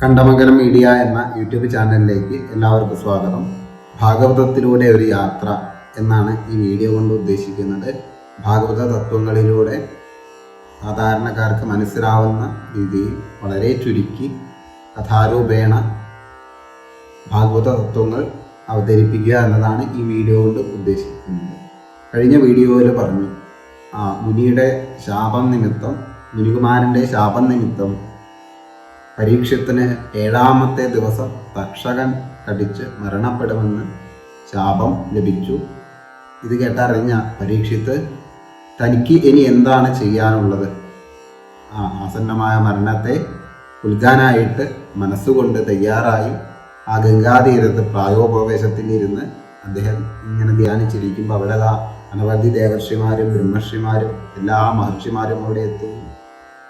Kandamangalam media എന്ന YouTube ചാനലിലേക്ക് എല്ലാവർക്കും സ്വാഗതം. ഭാഗവതത്തിലൂടെ ഒരു യാത്ര എന്നാണ് ഈ വീഡിയോ കൊണ്ട് ഉദ്ദേശിക്കുന്നത്. ഭാഗവത തത്വങ്ങളിലൂടെ സാധാരണക്കാർക്ക് മനസ്സിലാവുന്ന രീതിയിൽ വളരെ ചുരുക്കി കഥാരൂപേണ ഭാഗവത തത്വങ്ങൾ അവതരിപ്പിക്കുക എന്നതാണ് ഈ വീഡിയോ കൊണ്ട് ഉദ്ദേശിക്കുന്നത്. കഴിഞ്ഞ വീഡിയോയിൽ പറഞ്ഞു മുനിയുടെ ശാപം നിമിത്തം, മുനികുമാരൻ്റെ ശാപം നിമിത്തം പരീക്ഷത്തിന് 7ാമത്തെ ദിവസം തക്ഷകൻ കടിച്ച് മരണപ്പെടുമെന്ന് ശാപം ലഭിച്ചു. ഇത് കേട്ടറിഞ്ഞ പരീക്ഷിത്ത് തനിക്ക് ഇനി എന്താണ് ചെയ്യാനുള്ളത്, ആസന്നമായ മരണത്തെ ഉൽഗാനായിട്ട് മനസ്സുകൊണ്ട് തയ്യാറായി ആ ഗംഗാതീരത്ത് പ്രായോപവേശത്തിലിരുന്ന് അദ്ദേഹം ഇങ്ങനെ ധ്യാനിച്ചിരിക്കുമ്പോൾ അവിടെ അനവധി ദേവർഷിമാരും ബ്രഹ്മർഷിമാരും എല്ലാ മഹർഷിമാരും അവിടെ എത്തുന്നു.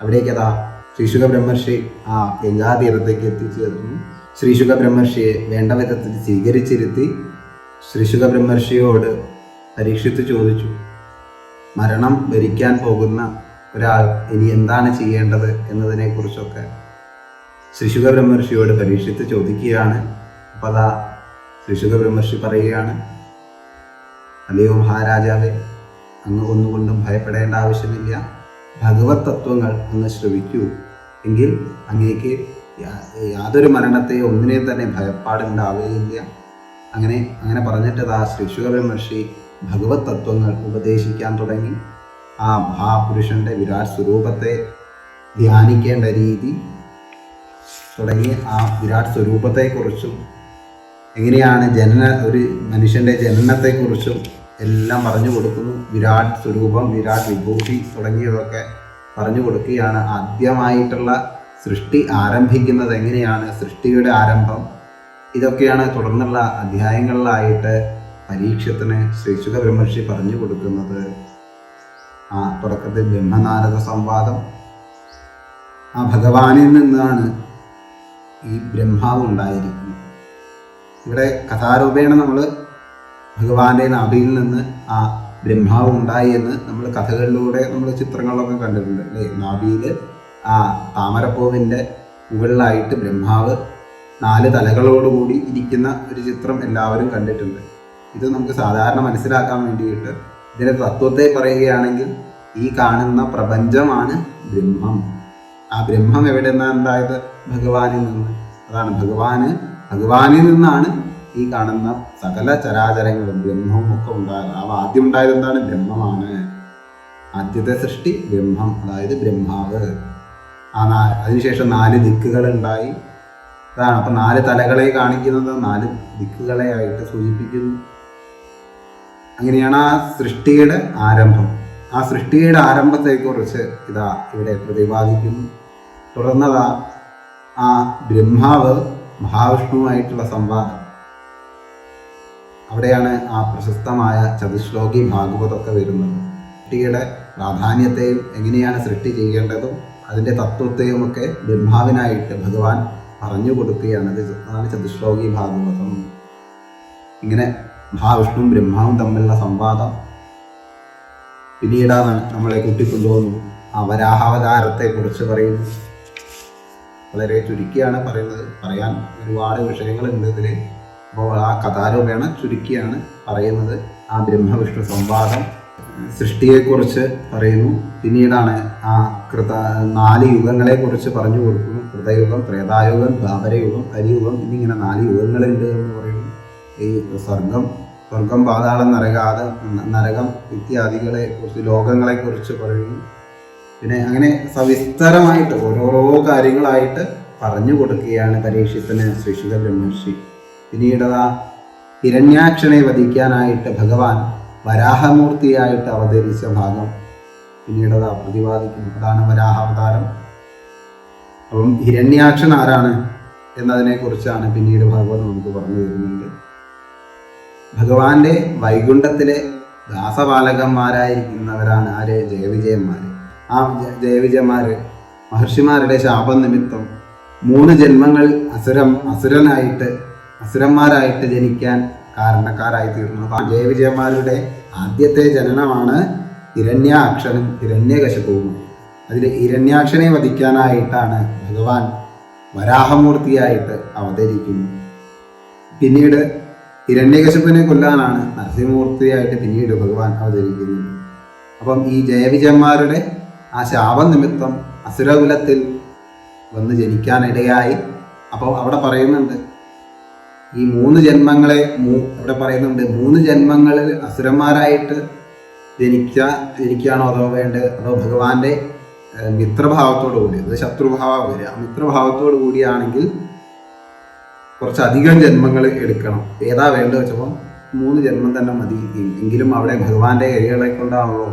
അവിടേക്കതാ ശ്രീശുക ബ്രഹ്മർഷി ആ ഗംഗാതീരത്തേക്ക് എത്തിച്ചേർന്നു. ശ്രീശുക ബ്രഹ്മർഷിയെ വേണ്ട വിധത്തിൽ സ്വീകരിച്ചിരുത്തി ശ്രീശുക ബ്രഹ്മർഷിയോട് പരീക്ഷിത്ത് ചോദിച്ചു, മരണം വരിക്കാൻ പോകുന്ന ഒരാൾ ഇനി എന്താണ് ചെയ്യേണ്ടത് എന്നതിനെക്കുറിച്ചൊക്കെ ശ്രീശുക ബ്രഹ്മർഷിയോട് പരീക്ഷിത്ത് ചോദിക്കുകയാണ്. അപ്പോൾ അതാ ശ്രീശുക ബ്രഹ്മർഷി പറയുകയാണ്, അല്ലയോ മഹാരാജാവേ, അങ്ങ് ഒന്നുകൊണ്ടും ഭയപ്പെടേണ്ട ആവശ്യമില്ല. ഭഗവത് തത്വങ്ങൾ അങ്ങ് ശ്രവിക്കൂ, എങ്കിൽ അങ്ങേക്ക് യാതൊരു മരണത്തെയോ ഒന്നിനെയും തന്നെ ഭയപ്പാടുണ്ടാവുകയില്ല. അങ്ങനെ പറഞ്ഞിട്ട് ആ ശ്രീശുക ബ്രഹ്മർഷി ഭഗവത് തത്വങ്ങൾ ഉപദേശിക്കാൻ തുടങ്ങി. ആ മഹാപുരുഷന്റെ വിരാട് സ്വരൂപത്തെ ധ്യാനിക്കേണ്ട രീതി തുടങ്ങി ആ വിരാട് സ്വരൂപത്തെക്കുറിച്ചും എങ്ങനെയാണ് ഒരു മനുഷ്യൻ്റെ ജനനത്തെക്കുറിച്ചും എല്ലാം പറഞ്ഞു കൊടുക്കുന്നു. വിരാട് സ്വരൂപം, വിരാട് വിഭൂതി തുടങ്ങിയതൊക്കെ പറഞ്ഞു കൊടുക്കുകയാണ്. ആദ്യമായിട്ടുള്ള സൃഷ്ടി ആരംഭിക്കുന്നത് എങ്ങനെയാണ്, സൃഷ്ടിയുടെ ആരംഭം, ഇതൊക്കെയാണ് തുടർന്നുള്ള അധ്യായങ്ങളിലായിട്ട് പരീക്ഷത്തിന് ശ്രീശുക ബ്രഹ്മർഷി പറഞ്ഞു കൊടുക്കുന്നത്. തുടക്കത്തിൽ ബ്രഹ്മനാരദ സംവാദം, ആ ഭഗവാനിൽ നിന്നാണ് ഈ ബ്രഹ്മാവ് ഉണ്ടായിരിക്കുന്നത്. ഇവിടെ കഥാരൂപേണ നമ്മൾ ഭഗവാന്റെ നാഭിയിൽ നിന്ന് ആ ബ്രഹ്മാവ് ഉണ്ടായി എന്ന് നമ്മൾ കഥകളിലൂടെ നമ്മൾ ചിത്രങ്ങളൊക്കെ കണ്ടിട്ടുണ്ട് അല്ലേ. നാഭിയിൽ ആ താമരപ്പൂവിൻ്റെ മുകളിലായിട്ട് ബ്രഹ്മാവ് 4 തലകളോടുകൂടി ഇരിക്കുന്ന ഒരു ചിത്രം എല്ലാവരും കണ്ടിട്ടുണ്ട്. ഇത് നമുക്ക് സാധാരണ മനസ്സിലാക്കാൻ വേണ്ടിയിട്ട് ഇതിൻ്റെ തത്വത്തെ പറയുകയാണെങ്കിൽ ഈ കാണുന്ന പ്രപഞ്ചമാണ് ബ്രഹ്മം. ആ ബ്രഹ്മം എവിടെ നിന്നാണ് ഉണ്ടായത്? ഭഗവാനിൽ നിന്ന്. അതാണ് ഭഗവാനിൽ നിന്നാണ് ഈ കാണുന്ന സകല ചരാചരങ്ങളും ബ്രഹ്മവും ഒക്കെ ഉണ്ടായത്. ആദ്യം ഉണ്ടായത് എന്താണ്? ബ്രഹ്മമാണ്. ആദ്യത്തെ സൃഷ്ടി ബ്രഹ്മം, അതായത് ബ്രഹ്മാവ്. അതിനുശേഷം 4 ദിക്കുകൾ ഉണ്ടായി. അതാണ് അപ്പം 4 തലകളെ കാണിക്കുന്നത് 4 ദിക്കുകളെ ആയിട്ട് സൂചിപ്പിക്കുന്നു. അങ്ങനെയാണ് ആ സൃഷ്ടിയുടെ ആരംഭം. ആ സൃഷ്ടിയുടെ ആരംഭത്തെക്കുറിച്ച് ഇതാ ഇവിടെ പ്രതിപാദിക്കുന്നു. തുടർന്നതാ ആ ബ്രഹ്മാവ് മഹാവിഷ്ണുവുമായിട്ടുള്ള സംവാദം. അവിടെയാണ് ആ പ്രശസ്തമായ ചതുശ്ലോകി ഭാഗവതമൊക്കെ വരുന്നത്. സൃഷ്ടിയുടെ പ്രാധാന്യത്തെയും എങ്ങനെയാണ് സൃഷ്ടി ചെയ്യേണ്ടതും അതിൻ്റെ തത്വത്തെയും ഒക്കെ ബ്രഹ്മാവിനായിട്ട് ഭഗവാൻ പറഞ്ഞു കൊടുക്കുകയാണ്. അതാണ് ചതുശ്ലോകി ഭാഗവതം. ഇങ്ങനെ മഹാവിഷ്ണുവും ബ്രഹ്മാവും തമ്മിലുള്ള സംവാദം. പിന്നീടാണ് നമ്മളെ കൂട്ടിക്കൊണ്ടുപോകുന്നു ആ വരാഹാവതാരത്തെക്കുറിച്ച് പറയുന്നു. വളരെ ചുരുക്കിയാണ് പറയുന്നത്, പറയാൻ ഒരുപാട് വിഷയങ്ങളുണ്ട് ഇതിൽ. അപ്പോൾ ആ കഥാരൂപേണ ചുരുക്കിയാണ് പറയുന്നത്. ആ ബ്രഹ്മവിഷ്ണു സംവാദം, സൃഷ്ടിയെക്കുറിച്ച് പറയുന്നു. പിന്നീടാണ് ആ 4 യുഗങ്ങളെക്കുറിച്ച് പറഞ്ഞു കൊടുക്കുന്നു. കൃതയുഗം, ത്രേതായുഗം, ദ്വാപരയുഗം, കലിയുഗം, എന്നിങ്ങനെ 4 യുഗങ്ങളുണ്ട് എന്ന് പറയുന്നു. ഈ സ്വർഗം, പാതാളം, നരകം ഇത്യാദികളെ കുറിച്ച്, ലോകങ്ങളെക്കുറിച്ച് പറയുന്നു. പിന്നെ അങ്ങനെ സവിസ്തരമായിട്ട് ഓരോരോ കാര്യങ്ങളായിട്ട് പറഞ്ഞു കൊടുക്കുകയാണ് പരീക്ഷത്തിന് ശ്രീശുക ബ്രഹ്മർഷി. പിന്നീട് ഹിരണ്യാക്ഷനെ വധിക്കാനായിട്ട് ഭഗവാൻ വരാഹമൂർത്തിയായിട്ട് അവതരിച്ച ഭാഗം പിന്നീട് പ്രതിപാദിക്കുന്നു. അതാണ് വരാഹാവതാരം. അപ്പം ഹിരണ്യാക്ഷൻ ആരാണ് എന്നതിനെക്കുറിച്ചാണ് പിന്നീട് ഭഗവാൻ നമുക്ക് പറഞ്ഞു തരുന്നുണ്ട്. ഭഗവാന്റെ വൈകുണ്ഠത്തിലെ ദാസപാലകന്മാരായിരിക്കുന്നവരാണ് ആര്? ജയവിജയന്മാർ. ആ ജയവിജയന്മാർ മഹർഷിമാരുടെ ശാപം നിമിത്തം 3 ജന്മങ്ങൾ അസുരന്മാരായിട്ട് ജനിക്കാൻ കാരണക്കാരായി തീർന്നു. ജയവിജയന്മാരുടെ ആദ്യത്തെ ജനനമാണ് ഹിരണ്യാക്ഷനും ഹിരണ്യകശിപുവും. അതിൽ ഹിരണ്യാക്ഷനെ വധിക്കാനായിട്ടാണ് ഭഗവാൻ വരാഹമൂർത്തിയായിട്ട് അവതരിക്കുന്നു. പിന്നീട് ഹിരണ്യകശിപുവിനെ കൊല്ലാനാണ് നരസിംഹമൂർത്തിയായിട്ട് പിന്നീട് ഭഗവാൻ അവതരിക്കുന്നത്. അപ്പം ഈ ജയവിജയന്മാരുടെ ആ ശാപനിമിത്തം അസുരകുലത്തിൽ വന്ന് ജനിക്കാനിടയായി. അപ്പോൾ അവിടെ പറയുന്നുണ്ട് ഈ 3 ജന്മങ്ങളെ ഇവിടെ പറയുന്നുണ്ട് 3 ജന്മങ്ങളിൽ അസുരന്മാരായിട്ട് ജനിക്കുകയാണോ അതോ വേണ്ടത്, അതോ ഭഗവാന്റെ മിത്രഭാവത്തോടു കൂടി, അത് ശത്രുഭാവം വരിക, മിത്രഭാവത്തോടു കൂടിയാണെങ്കിൽ കുറച്ചധികം ജന്മങ്ങൾ എടുക്കണം. ഏതാ വേണ്ടത് വെച്ചപ്പോൾ 3 ജന്മം തന്നെ മതി. എങ്കിലും അവിടെ ഭഗവാന്റെ കൈകളെ കൊണ്ടാണല്ലോ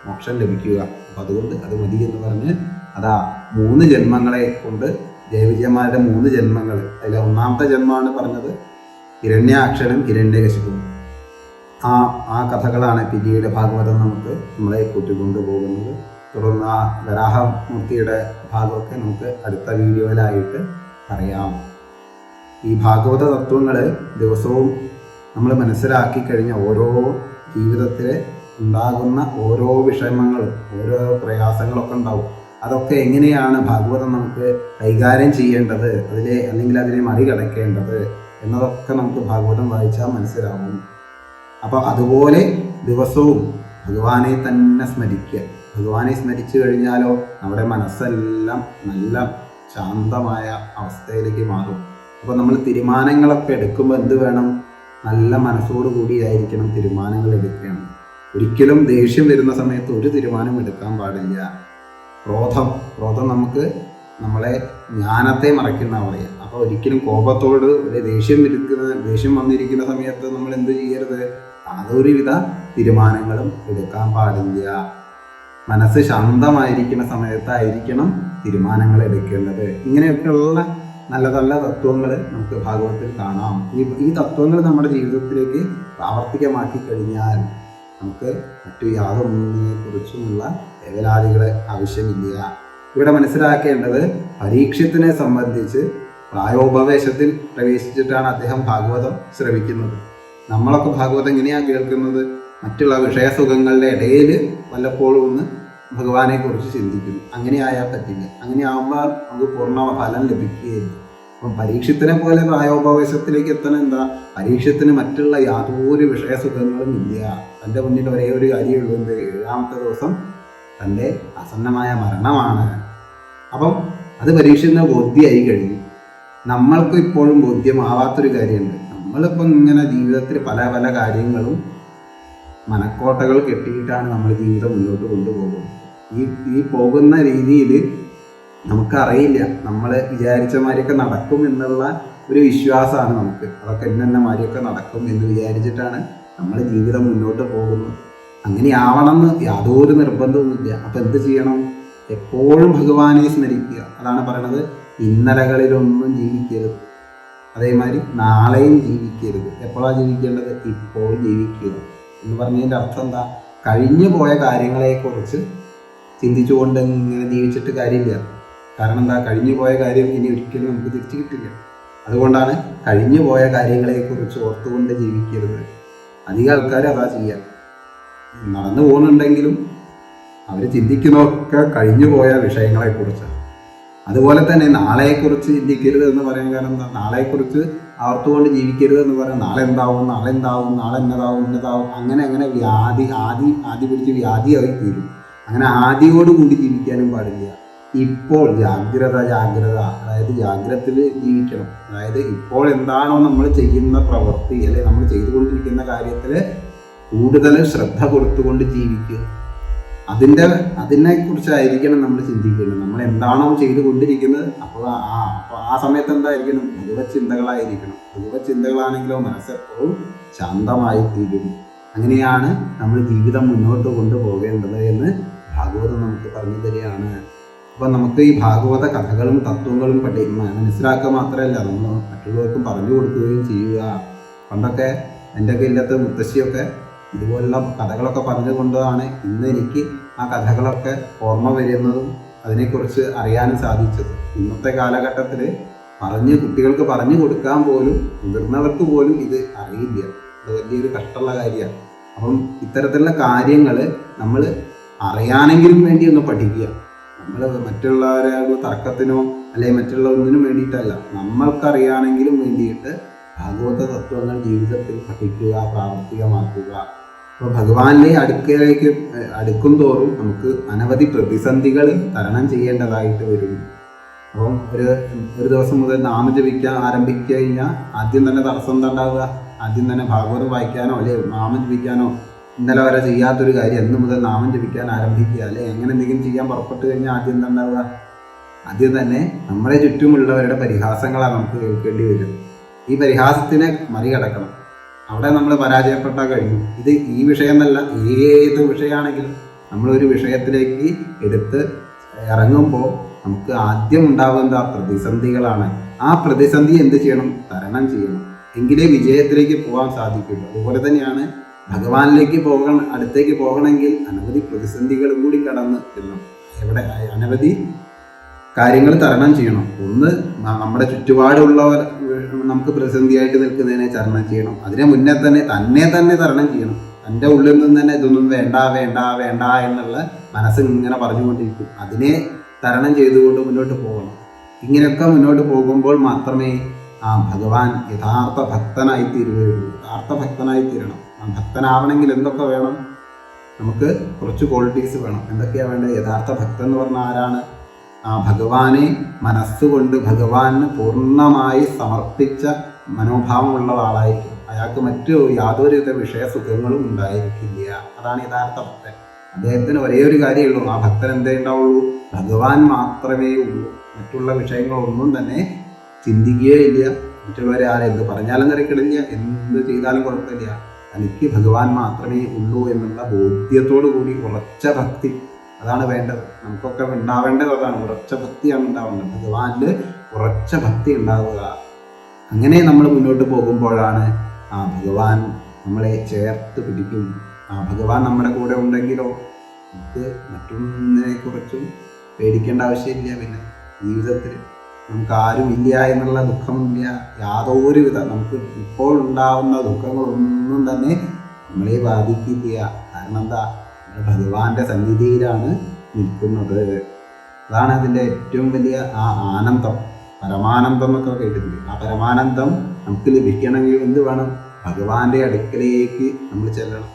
മോക്ഷം ലഭിക്കുക. അപ്പം അതുകൊണ്ട് അത് മതി എന്ന് പറഞ്ഞ് അതാ 3 ജന്മങ്ങളെ കൊണ്ട് ജയവിജയന്മാരുടെ 3 ജന്മങ്ങൾ. അതിൽ ഒന്നാമത്തെ ജന്മമാണ് പറഞ്ഞത് ഹിരണ്യാക്ഷനും ഹിരണ്യകശിപുവും. ആ കഥകളാണ് പിന്നീട് ഭാഗവതം നമ്മളെ കൂട്ടിക്കൊണ്ടു പോകുന്നത്. തുടർന്ന് ആ വരാഹമൂർത്തിയുടെ ഭാഗമൊക്കെ നമുക്ക് അടുത്ത വീഡിയോയിലായിട്ട് പറയാം. ഈ ഭാഗവത തത്വങ്ങൾ ദിവസവും നമ്മൾ മനസ്സിലാക്കി കഴിഞ്ഞ ഓരോ ജീവിതത്തിൽ ഉണ്ടാകുന്ന ഓരോ വിഷമങ്ങളും ഓരോ പ്രയാസങ്ങളൊക്കെ ഉണ്ടാവും. അതൊക്കെ എങ്ങനെയാണ് ഭാഗവതം നമുക്ക് കൈകാര്യം ചെയ്യേണ്ടത്, അല്ലെങ്കിൽ അതിനെ മറികടക്കേണ്ടത് എന്നതൊക്കെ നമുക്ക് ഭാഗവതം വായിച്ചാൽ മനസ്സിലാവും. അപ്പോൾ അതുപോലെ ദിവസവും ഭഗവാനെ തന്നെ സ്മരിക്കുക. ഭഗവാനെ സ്മരിച്ചു കഴിഞ്ഞാലോ നമ്മുടെ മനസ്സെല്ലാം നല്ല ശാന്തമായ അവസ്ഥയിലേക്ക് മാറും. അപ്പോൾ നമ്മൾ തീരുമാനങ്ങളൊക്കെ എടുക്കുമ്പോൾ എന്ത് വേണം? നല്ല മനസ്സോടു കൂടിയായിരിക്കണം തീരുമാനങ്ങൾ എടുക്കണം. ഒരിക്കലും ദേഷ്യം വരുന്ന സമയത്ത് ഒരു തീരുമാനം എടുക്കാൻ പാടില്ല. ക്രോധം നമ്മളെ ജ്ഞാനത്തെ മറയ്ക്കുന്ന പറയാം. അപ്പോൾ ഒരിക്കലും കോപത്തോട് ദേഷ്യം വന്നിരിക്കുന്ന സമയത്ത് നമ്മൾ എന്ത് ചെയ്യരുത്? യാതൊരുവിധ തീരുമാനങ്ങളും എടുക്കാൻ പാടില്ല. മനസ്സ് ശാന്തമായിരിക്കുന്ന സമയത്തായിരിക്കണം തീരുമാനങ്ങൾ എടുക്കേണ്ടത്. ഇങ്ങനെയൊക്കെയുള്ള നല്ല നല്ല തത്വങ്ങൾ നമുക്ക് ഭാഗവതത്തിൽ കാണാം. ഈ തത്വങ്ങൾ നമ്മുടെ ജീവിതത്തിലേക്ക് പ്രാവർത്തികമാക്കി കഴിഞ്ഞാൽ നമുക്ക് മറ്റു യാതൊന്നിനെ കുറിച്ചുമുള്ള വേവലാതികളെ ആവശ്യമില്ല. ഇവിടെ മനസ്സിലാക്കേണ്ടത് പരീക്ഷത്തിനെ സംബന്ധിച്ച് പ്രായോപവേശത്തിൽ പ്രവേശിച്ചിട്ടാണ് അദ്ദേഹം ഭാഗവതം ശ്രവിക്കുന്നത്. നമ്മളൊക്കെ ഭാഗവതം എങ്ങനെയാണ് കേൾക്കുന്നത്? മറ്റുള്ള വിഷയസുഖങ്ങളുടെ ഇടയിൽ വല്ലപ്പോഴും ഒന്ന് ഭഗവാനെ കുറിച്ച് ചിന്തിക്കുന്നു. അങ്ങനെ ആയാൽ പറ്റില്ല. അങ്ങനെ ആകുമ്പോൾ നമുക്ക് പൂർണ്ണ ഫലം ലഭിക്കുകയില്ല. അപ്പം പരീക്ഷത്തിനെ പോലെ പ്രായോപവേശത്തിലേക്ക് എത്തണം. എന്താ? പരീക്ഷത്തിന് മറ്റുള്ള യാതൊരു വിഷയസുഖങ്ങളും ഇല്ല. തൻ്റെ മുന്നിൽ ഒരേ ഒരു കാര്യമുള്ളൂ. 7ാമത്തെ ദിവസം തൻ്റെ ആസന്നമായ മരണമാണ്. അപ്പം അത് പരീക്ഷത്തിന് ബോധ്യമായി കഴിഞ്ഞു. നമ്മൾക്ക് ഇപ്പോഴും ബോധ്യമാവാത്തൊരു കാര്യമുണ്ട്. നമ്മളിപ്പം ഇങ്ങനെ ജീവിതത്തിൽ പല പല കാര്യങ്ങളും മനക്കോട്ടകൾ കെട്ടിയിട്ടാണ് നമ്മൾ ജീവിതം മുന്നോട്ട് കൊണ്ടുപോകുന്നത്. ഈ പോകുന്ന രീതിയിൽ നമുക്കറിയില്ല നമ്മൾ വിചാരിച്ച മാതിരിയൊക്കെ നടക്കും എന്നുള്ള ഒരു വിശ്വാസമാണ് നമുക്ക്. അതൊക്കെ ഇന്ന മാതിരിയൊക്കെ നടക്കും എന്ന് വിചാരിച്ചിട്ടാണ് നമ്മൾ ജീവിതം മുന്നോട്ട് പോകുന്നത്. അങ്ങനെ ആവണമെന്ന് യാതൊരു നിർബന്ധവുമില്ല. അപ്പം എന്ത് ചെയ്യണം? എപ്പോഴും ഭഗവാനെ സ്മരിക്കുക. അതാണ് പറയണത്, ഇന്നലകളിലൊന്നും ജീവിക്കരുത്, അതേമാതിരി നാളെയും ജീവിക്കരുത്. എപ്പോഴാണ് ജീവിക്കേണ്ടത്? ഇപ്പോൾ ജീവിക്കുക എന്ന് പറഞ്ഞതിൻ്റെ അർത്ഥം എന്താ? കഴിഞ്ഞു പോയ കാര്യങ്ങളെക്കുറിച്ച് ചിന്തിച്ചുകൊണ്ട് ഇങ്ങനെ ജീവിച്ചിട്ട് കാര്യമില്ല. കാരണം എന്താ? കഴിഞ്ഞു പോയ കാര്യം ഇനി ഒരിക്കലും നമുക്ക് തിരിച്ചു കിട്ടില്ല. അതുകൊണ്ടാണ് കഴിഞ്ഞു പോയ കാര്യങ്ങളെക്കുറിച്ച് ഓർത്തുകൊണ്ട് ജീവിക്കരുത്. അധികം ആൾക്കാർ അതാ ചെയ്യാം. നടന്നു പോകുന്നുണ്ടെങ്കിലും അവർ ചിന്തിക്കുന്നതൊക്കെ കഴിഞ്ഞു പോയ വിഷയങ്ങളെക്കുറിച്ചാണ്. അതുപോലെ തന്നെ നാളെക്കുറിച്ച് ചിന്തിക്കരുത് എന്ന് പറയാൻ കാരണം എന്താ? നാളെക്കുറിച്ച് ഓർത്തുകൊണ്ട് ജീവിക്കരുത് എന്ന് പറയാം. നാളെ എന്താവും, നാളെ എന്നതാവും അങ്ങനെ ആദി പിടിച്ച് വ്യാധിയായി തീരും. അങ്ങനെ ആദിയോടുകൂടി ജീവിക്കാനും പാടില്ല. ഇപ്പോൾ ജാഗ്രത, അതായത് ജാഗ്രതയിൽ ജീവിക്കണം. അതായത് ഇപ്പോൾ എന്താണോ നമ്മൾ ചെയ്യുന്ന പ്രവൃത്തി, അല്ലെങ്കിൽ നമ്മൾ ചെയ്തുകൊണ്ടിരിക്കുന്ന കാര്യത്തിൽ കൂടുതൽ ശ്രദ്ധ കൊടുത്തുകൊണ്ട് ജീവിക്കുക. അതിനെക്കുറിച്ചായിരിക്കണം നമ്മൾ ചിന്തിക്കേണ്ടത്. നമ്മൾ എന്താണോ ചെയ്തുകൊണ്ടിരിക്കുന്നത് അപ്പോൾ ആ സമയത്ത് എന്തായിരിക്കണം? ഭഗവത് ചിന്തകളായിരിക്കണം. ഭഗവത് ചിന്തകളാണെങ്കിലോ മനസ്സെപ്പോഴും ശാന്തമായിത്തീരും. അങ്ങനെയാണ് നമ്മൾ ജീവിതം മുന്നോട്ട് കൊണ്ടുപോകേണ്ടത് എന്ന് ഭാഗവതം നമുക്ക് പറഞ്ഞു തരികയാണ്. അപ്പം നമുക്ക് ഈ ഭാഗവത കഥകളും തത്വങ്ങളും മനസ്സിലാക്കുക മാത്രമല്ല, നമ്മൾ മറ്റുള്ളവർക്കും പറഞ്ഞു കൊടുക്കുകയും ചെയ്യുക. പണ്ടൊക്കെ എൻ്റെയൊക്കെ ഇല്ലത്തെ മുത്തശ്ശിയൊക്കെ ഇതുപോലുള്ള കഥകളൊക്കെ പറഞ്ഞുകൊണ്ടാണ് ഇന്ന് എനിക്ക് ആ കഥകളൊക്കെ ഓർമ്മ വരുന്നതും അതിനെക്കുറിച്ച് അറിയാനും സാധിച്ചത്. ഇന്നത്തെ കാലഘട്ടത്തിൽ കുട്ടികൾക്ക് പറഞ്ഞു കൊടുക്കാൻ പോലും, മുതിർന്നവർക്ക് പോലും ഇത് അറിയില്ല. അത് വലിയൊരു കഷ്ടമുള്ള കാര്യമാണ്. അപ്പം ഇത്തരത്തിലുള്ള കാര്യങ്ങൾ നമ്മൾ അറിയാനെങ്കിലും വേണ്ടി ഒന്ന് പഠിക്കുക. നമ്മൾ മറ്റുള്ളവരെ തർക്കത്തിനോ അല്ലെങ്കിൽ മറ്റുള്ള ഒന്നിനും വേണ്ടിയിട്ടല്ല, നമ്മൾക്കറിയാനെങ്കിലും വേണ്ടിയിട്ട് ഭാഗവത തത്വങ്ങൾ ജീവിതത്തിൽ പഠിക്കുക, പ്രാവർത്തികമാക്കുക. അപ്പോൾ ഭഗവാന്റെ അടുക്കലേക്ക് അടുക്കും തോറും നമുക്ക് അനവധി പ്രതിസന്ധികൾ തരണം ചെയ്യേണ്ടതായിട്ട് വരുന്നു. അപ്പം ഒരു ദിവസം മുതൽ നാമം ജപിക്കാൻ ആരംഭിക്കുക കഴിഞ്ഞാൽ ആദ്യം തന്നെ തടസ്സം എന്താ ഉണ്ടാവുക? ആദ്യം തന്നെ ഭാഗവതം വായിക്കാനോ അല്ലെ നാമം ജപിക്കാനോ ഇന്നലെ വരെ ചെയ്യാത്തൊരു കാര്യം എന്ന് മുതൽ നാമം ജപിക്കാൻ ആരംഭിക്കുക അല്ലെ എങ്ങനെ എന്തെങ്കിലും ചെയ്യാൻ പുറപ്പെട്ട് കഴിഞ്ഞാൽ ആദ്യം എന്താ ഉണ്ടാവുക? ആദ്യം തന്നെ നമ്മുടെ ചുറ്റുമുള്ളവരുടെ പരിഹാസങ്ങളാണ് നമുക്ക് കേൾക്കേണ്ടി വരും. ഈ പരിഹാസത്തിനെ മറികടക്കണം. അവിടെ നമ്മൾ പരാജയപ്പെട്ടാൽ കഴിഞ്ഞു. ഇത് ഈ വിഷയം എന്നല്ല, ഏത് വിഷയമാണെങ്കിലും നമ്മളൊരു വിഷയത്തിലേക്ക് എടുത്ത് ഇറങ്ങുമ്പോൾ നമുക്ക് ആദ്യം ഉണ്ടാകുന്ന പ്രതിസന്ധികളാണ്. ആ പ്രതിസന്ധി എന്ത് ചെയ്യണം? തരണം ചെയ്യണം. എങ്കിലേ വിജയത്തിലേക്ക് പോകാൻ സാധിക്കുള്ളൂ. അതുപോലെ തന്നെയാണ് ഭഗവാനിലേക്ക് അടുത്തേക്ക് പോകണമെങ്കിൽ അനവധി പ്രതിസന്ധികളും കൂടി കടന്ന് ചെല്ലണം. അനവധി കാര്യങ്ങൾ തരണം ചെയ്യണം. ഒന്ന്, നമ്മുടെ ചുറ്റുപാടുള്ളവർ നമുക്ക് പ്രതിസന്ധിയായിട്ട് നിൽക്കുന്നതിനെ തരണം ചെയ്യണം. അതിനെ മുന്നേ തന്നെ തരണം ചെയ്യണം. തൻ്റെ ഉള്ളിൽ നിന്ന് തന്നെ ഇതൊന്നും വേണ്ട വേണ്ട വേണ്ട എന്നുള്ള മനസ്സ് ഇങ്ങനെ പറഞ്ഞുകൊണ്ടിരിക്കും. അതിനെ തരണം ചെയ്തുകൊണ്ട് മുന്നോട്ട് പോകണം. ഇങ്ങനെയൊക്കെ മുന്നോട്ട് പോകുമ്പോൾ മാത്രമേ ഭഗവാൻ യഥാർത്ഥ ഭക്തനായി തീരുകയുള്ളൂ. യഥാർത്ഥ ഭക്തനായി തീരണം. ഭക്തനാവണമെങ്കിൽ എന്തൊക്കെ വേണം? നമുക്ക് കുറച്ച് ക്വാളിറ്റീസ് വേണം. എന്തൊക്കെയാണ് വേണ്ടത്? യഥാർത്ഥ ഭക്തൻ എന്ന് പറഞ്ഞാൽ ആരാണ്? ഭഗവാനെ മനസ്സുകൊണ്ട് ഭഗവാന് പൂർണ്ണമായി സമർപ്പിച്ച മനോഭാവമുള്ള ആളായിരിക്കും. അയാൾക്ക് മറ്റു യാതൊരുവിധ വിഷയസുഖങ്ങളും ഉണ്ടായിരിക്കില്ല. അതാണ് യഥാർത്ഥ ഭക്തൻ. അദ്ദേഹത്തിന് ഒരേ ഒരു കാര്യമേ ഉള്ളൂ. ആ ഭക്തൻ എന്തേ ഉണ്ടാവുള്ളൂ? ഭഗവാൻ മാത്രമേ ഉള്ളൂ. മറ്റുള്ള വിഷയങ്ങളൊന്നും തന്നെ ചിന്തിക്കുകയില്ല. മറ്റുള്ളവരെ ആരെന്ത് പറഞ്ഞാലും തിരക്കിടില്ല, എന്ത് ചെയ്താലും കുഴപ്പമില്ല. തനിക്ക് ഭഗവാൻ മാത്രമേ ഉള്ളൂ എന്നുള്ള ബോധ്യത്തോടു കൂടി ഉറച്ച ഭക്തി, അതാണ് വേണ്ടത്. നമുക്കൊക്കെ ഉണ്ടാവേണ്ടത് അതാണ്. ഉറച്ച ഭക്തിയാണ് ഉണ്ടാവേണ്ടത്. ഭഗവാനിൽ ഉറച്ച ഭക്തി ഉണ്ടാവുക. അങ്ങനെ നമ്മൾ മുന്നോട്ട് പോകുമ്പോഴാണ് ഭഗവാൻ നമ്മളെ ചേർത്ത് പിടിക്കും. ഭഗവാൻ നമ്മുടെ കൂടെ ഉണ്ടെങ്കിലോ നമുക്ക് മറ്റൊന്നിനെക്കുറിച്ചും പേടിക്കേണ്ട ആവശ്യമില്ല. പിന്നെ ജീവിതത്തിൽ നമുക്ക് ആരും ഇല്ല എന്നുള്ള ദുഃഖമില്ല. യാതൊരുവിധ നമുക്ക് ഇപ്പോൾ ഉണ്ടാവുന്ന ദുഃഖങ്ങളൊന്നും തന്നെ നമ്മളെ ബാധിക്കില്ല. കാരണം എന്താ? ഭഗവാന്റെ സന്നിധിയിലാണ് നിൽക്കുന്നത്. അതാണ് അതിൻ്റെ ഏറ്റവും വലിയ ആനന്ദം. പരമാനന്ദം എന്നൊക്കെ കേട്ടിട്ടുണ്ട്. ആ പരമാനന്ദം നമുക്ക് ലഭിക്കണമെങ്കിൽ എന്ത് വേണം? ഭഗവാന്റെ അടുക്കലേക്ക് നമ്മൾ ചെല്ലണം.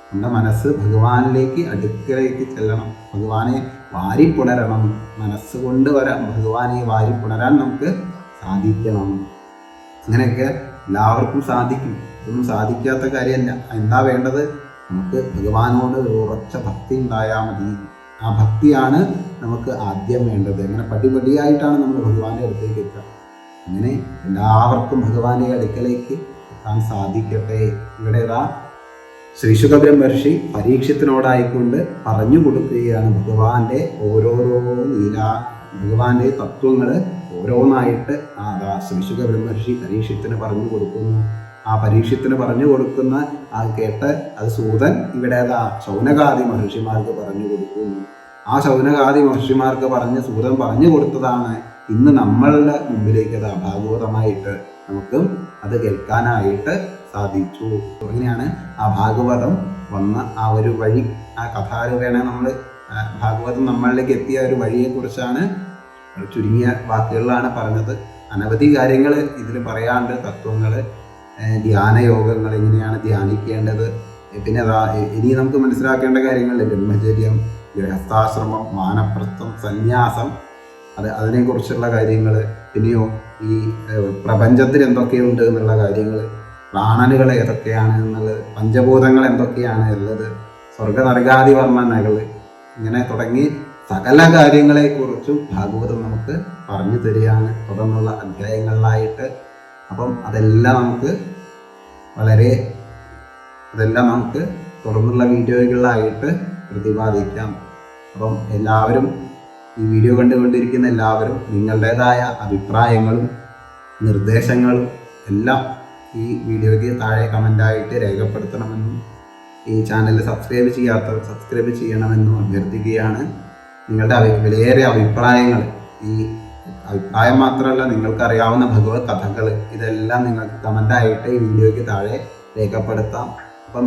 നമ്മുടെ മനസ്സ് ഭഗവാനിലേക്ക് അടുക്കലേക്ക് ചെല്ലണം. ഭഗവാനെ വാരിപ്പുണരണം. മനസ്സുകൊണ്ട് ഭഗവാനെ വാരിപ്പുണരാൻ നമുക്ക് സാധിക്കണം. അങ്ങനെയൊക്കെ എല്ലാവർക്കും സാധിക്കും. ഇതൊന്നും സാധിക്കാത്ത കാര്യമല്ല. എന്താ വേണ്ടത്? നമുക്ക് ഭഗവാനോട് ഉറച്ച ഭക്തി ഉണ്ടായാൽ മതി. ആ ഭക്തിയാണ് നമുക്ക് ആദ്യം വേണ്ടത്. അങ്ങനെ പടിപടിയായിട്ടാണ് നമ്മൾ ഭഗവാന്റെ അടുത്തേക്ക് എത്തുക. അങ്ങനെ എല്ലാവർക്കും ഭഗവാന്റെ അടുക്കലേക്ക് എത്താൻ സാധിക്കട്ടെ. ഇവിടെ ശ്രീ ശുകബ്രഹ്മർഷി പരീക്ഷത്തിനോടായിക്കൊണ്ട് പറഞ്ഞു കൊടുക്കുകയാണ് ഭഗവാന്റെ ഓരോരോ ലീല, ഭഗവാന്റെ തത്വങ്ങൾ ഓരോന്നായിട്ട് ശ്രീ ശുകബ്രഹ്മർഷി പരീക്ഷത്തിന് പറഞ്ഞു കൊടുക്കുന്നു. ആ പരീക്ഷത്തിന് പറഞ്ഞു കൊടുക്കുന്ന കേട്ട് അത് സൂതൻ ഇവിടെ ശൗനകാദി മഹർഷിമാർക്ക് പറഞ്ഞു കൊടുക്കുന്നു. ആ ശൗനകാദി മഹർഷിമാർക്ക് സൂതൻ പറഞ്ഞു കൊടുത്തതാണ് ഇന്ന് നമ്മളുടെ മുമ്പിലേക്ക് ഭാഗവതമായിട്ട് നമുക്ക് അത് കേൾക്കാനായിട്ട് സാധിച്ചു. അങ്ങനെയാണ് ആ ഭാഗവതം വന്ന ആ ഒരു വഴി, ആ കഥാരൂപേണ നമ്മൾ ഭാഗവതം നമ്മളിലേക്ക് എത്തിയ ഒരു വഴിയെക്കുറിച്ചാണ് ചുരുങ്ങിയ വാക്കുകളിലാണ് പറഞ്ഞത്. അനവധി കാര്യങ്ങൾ ഇതിൽ പറയാണ്ട്, തത്വങ്ങൾ, ധ്യാനയോഗങ്ങൾ, എങ്ങനെയാണ് ധ്യാനിക്കേണ്ടത്, പിന്നെ ഇനി നമുക്ക് മനസ്സിലാക്കേണ്ട കാര്യങ്ങൾ ബ്രഹ്മചര്യം, ഗൃഹസ്ഥാശ്രമം, വാനപ്രസ്ഥം, സന്യാസം, അതിനെക്കുറിച്ചുള്ള കാര്യങ്ങൾ, പിന്നെയോ ഈ പ്രപഞ്ചത്തിൽ എന്തൊക്കെയുണ്ട് എന്നുള്ള കാര്യങ്ങൾ, പ്രാണനുകൾ ഏതൊക്കെയാണ് എന്നുള്ളത്, പഞ്ചഭൂതങ്ങൾ എന്തൊക്കെയാണ് ഉള്ളത്, സ്വർഗനരകാദി വർണ്ണനകൾ, ഇങ്ങനെ തുടങ്ങി സകല കാര്യങ്ങളെക്കുറിച്ചും ഭാഗവതം നമുക്ക് പറഞ്ഞു തരികയാണ് തുടർന്നുള്ള അധ്യായങ്ങളിലായിട്ട്. അപ്പം അതെല്ലാം നമുക്ക് തുടർന്നുള്ള വീഡിയോകളിലായിട്ട് പ്രതിപാദിക്കാം. അപ്പം എല്ലാവരും ഈ വീഡിയോ കണ്ടുകൊണ്ടിരിക്കുന്ന എല്ലാവരും നിങ്ങളുടേതായ അഭിപ്രായങ്ങളും നിർദ്ദേശങ്ങളും എല്ലാം ഈ വീഡിയോയ്ക്ക് താഴെ കമൻ്റായിട്ട് രേഖപ്പെടുത്തണമെന്നും ഈ ചാനൽ സബ്സ്ക്രൈബ് ചെയ്യാത്തവർ സബ്സ്ക്രൈബ് ചെയ്യണമെന്നും അഭ്യർത്ഥിക്കുകയാണ്. നിങ്ങളുടെ വിലയേറിയ അഭിപ്രായങ്ങൾ, ഈ അഭിപ്രായം മാത്രമല്ല നിങ്ങൾക്കറിയാവുന്ന ഭഗവത് കഥകൾ, ഇതെല്ലാം നിങ്ങൾക്ക് കമൻ്റായിട്ട് ഈ വീഡിയോയ്ക്ക് താഴെ രേഖപ്പെടുത്താം. അപ്പം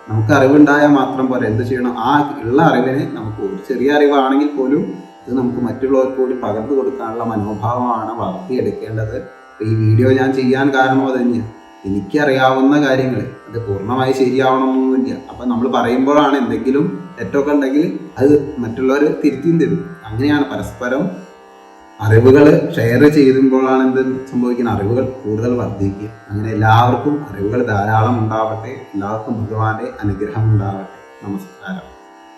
നമുക്ക് അറിവുണ്ടായാൽ മാത്രം പോലെ എന്ത് ചെയ്യണം? ആ ഉള്ള അറിവിനെ നമുക്ക് ഒരു ചെറിയ അറിവാണെങ്കിൽ പോലും ഇത് നമുക്ക് മറ്റുള്ളവർക്ക് കൂടി പകർന്നു കൊടുക്കാനുള്ള മനോഭാവമാണ് വളർത്തിയെടുക്കേണ്ടത്. ഈ വീഡിയോ ഞാൻ ചെയ്യാൻ കാരണം അത് തന്നെയാണ്. എനിക്കറിയാവുന്ന കാര്യങ്ങൾ അത് പൂർണ്ണമായി ശരിയാവണമെന്നൊന്നുമില്ല. അപ്പം നമ്മൾ പറയുമ്പോഴാണ് എന്തെങ്കിലും തെറ്റൊക്കെ ഉണ്ടെങ്കിൽ അത് മറ്റുള്ളവർ തിരുത്തിയും തരും. അങ്ങനെയാണ് പരസ്പരം അറിവുകൾ ഷെയർ ചെയ്യുമ്പോഴാണ് എന്ത് സംഭവിക്കുന്നത്, അറിവുകൾ കൂടുതൽ വർദ്ധിക്കുക. അങ്ങനെ എല്ലാവർക്കും അറിവുകൾ ധാരാളം ഉണ്ടാവട്ടെ. എല്ലാവർക്കും ഭഗവാന്റെ അനുഗ്രഹം ഉണ്ടാവട്ടെ. നമസ്കാരം.